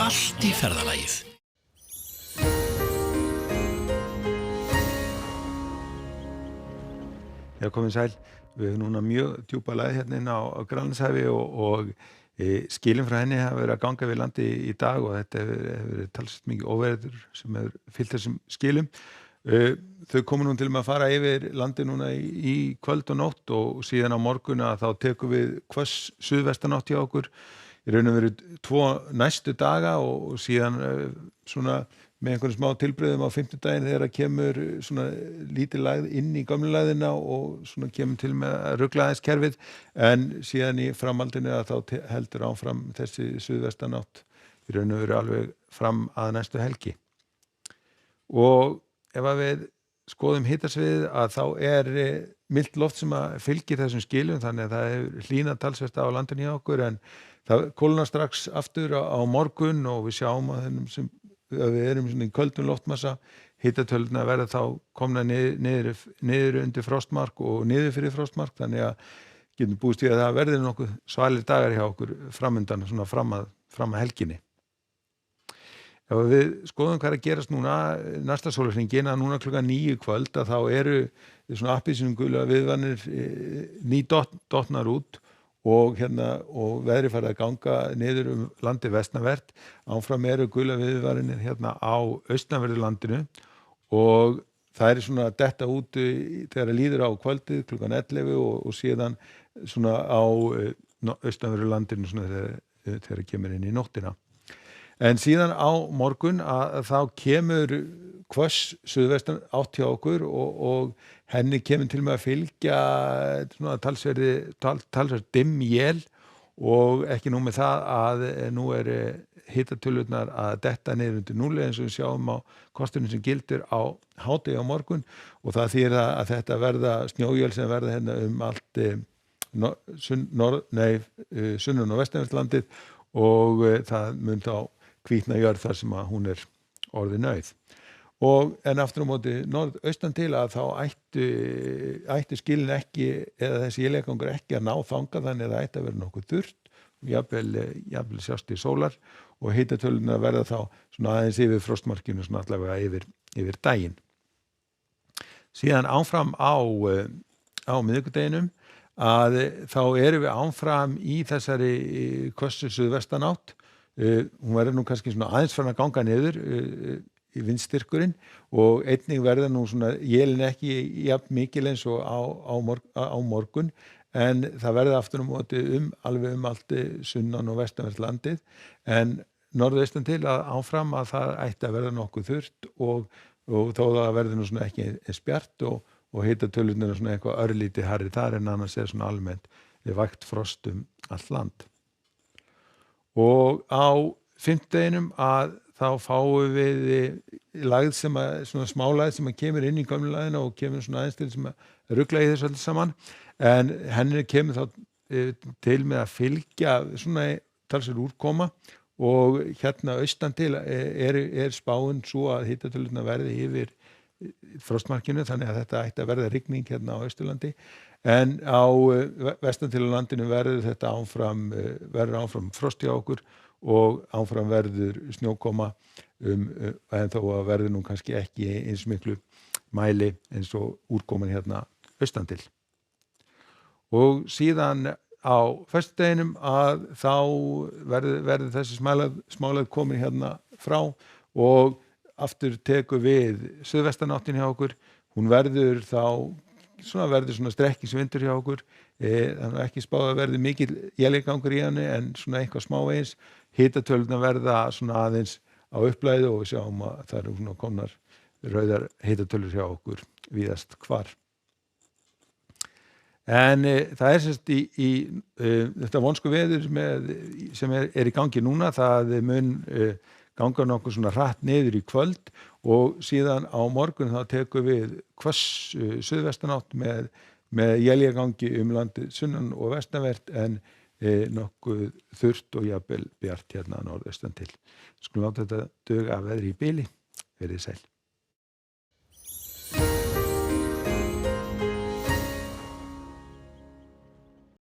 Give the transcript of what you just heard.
allt í ferðalagið. Já, komið sæl. Við höfum núna mjög djúpa leið hérna inn á Grænlandshæfi og skilin frá henni hafa verið að ganga við landi í dag og þetta hefur verið talsvert mikið óveður sem hefur fylgt þessum skilum. Þau komu nú til að fara yfir landi núna í kvöld og nótt og síðan á morgun að þá tekum við hvöss suðvestanátt hjá okkur. Í raun og veru 2 næstu daga og síðan svona með einhverjum smá tilbreyðum á 5. daginn þegar kemur svona lítil lægð inn í gömlu lægðina og svona kemur til með að rugla aðeins kerfið en síðan í framhaldinu að þá heldur áfram þessi suðvestanátt í raun og veru alveg fram að næstu helgi. Og ef að við skoðum hitasviðið að þá milt loft sem að fylgir þessum skilum þannig að það hefur hlýnað talsvert á landinu hjá okkur en það kólnar strax aftur á morgun og við sjáum að þennum sem við erum svona í köldum loftmassa, hitatölurnar verða þá komna niður undir frostmark og niður fyrir frostmark, þannig að getum búist við að það verði nokkuð svalir dagar hjá okkur framundan, svona fram að helginni. Ef við skoðum hvað að gerast núna næsta sólarhringinn að núna klukkan 9 kvöld að þá eru svona appelsínugula viðvaranir nýdottnar út og veðrið farið að ganga niður landi vestanvert. Áfram eru gula viðvaranir á austanverðu landinu og það svona detta út þegar það líður á kvöldið klukkan 11 og síðan svona á austanverðu landinu svona þegar það kemur inn í nóttina. En síðan á morgun að þá kemur hvöss suðvestan átt hjá okkur og henni kemur til með að fylgja svona talsverð dimm él og ekki nú með það að nú hitatölurnar að detta niður undir 0 eins og við sjáum á kortinu sem gildir á hádegi á morgun og það þýðir að þetta verða snjóél sem verða allt sunnan- og vestanverðlandið og það mun þá hvítna jörð þar sem að hún orðin auð. En aftur á móti norðaustan til að þá ættu skilin ekki eða þessi éljagangur ekki að ná þangað þannig að það ætti að vera nokkuð þurrt og jafnvel sjást í sólar og hitatölurnar verða þá svona aðeins yfir frostmarkinu svona allavega yfir daginn. Síðan áfram á miðvikudeginum að þá erum við áfram í þessari hvössu suðvestanátt. Hún verður nú kannski svona aðeins farin að ganga niður í vindstyrkurinn og einnig verður nú svona élin ekki jafn mikil eins og á morgun en það verður aftur á móti alveg allt sunnan- og vestanvert landið en norðaustan til að áfram að það ætti að verða nokkuð þurrt og þó það verður nú svona ekki eins bjart og hitatölurnar svona eitthvað örlítið hærri þar en annars svona almennt vægt frost allt land. Og á fimmtudeginum að þá fáum við lægð svona smálægð sem kemur inn í gömlu lægðina og kemur svona aðeins til sem að rugla í þessu öllu saman en henni kemur þá til með að fylgja svona talsverð úrkoma og austan til spáin svo að hitatölurnar verði yfir frostmarkinu þannig að þetta ætti að verða rigning á Austurlandi en á vestan til landinu verður þetta áfram frost hjá okkur og áfram verður snjókoma en þó að verður nú kannski ekki eins miklu mæli eins og úrkoman austan til. Og síðan á föstudeginum að þá verður þessi smálægð komin frá og aftur tekur við suðvestanáttin hjá okkur. Hún verður svona strekkisvindur hjá okkur. Þannig ekki spáð að verði mikill éljagangur í henni en svona eitthvað smávegis. Hitatölurnar verða svona aðeins á upplæði og við sjáum að það eru svona komnar rauðar hitatölur hjá okkur víðast hvar. En það semst í þetta vonsku veður sem í gangi núna, það mun ganga nokkuð svona hratt niður í kvöld og síðan á morgun þá tekur við hvöss suðvestanátt með éljagangi landið sunnan- og vestanvert en nokkuð þurrt og jafnvel bjart norðaustan til. Skulum láta þetta duga að veðri í bili. Verið sæl.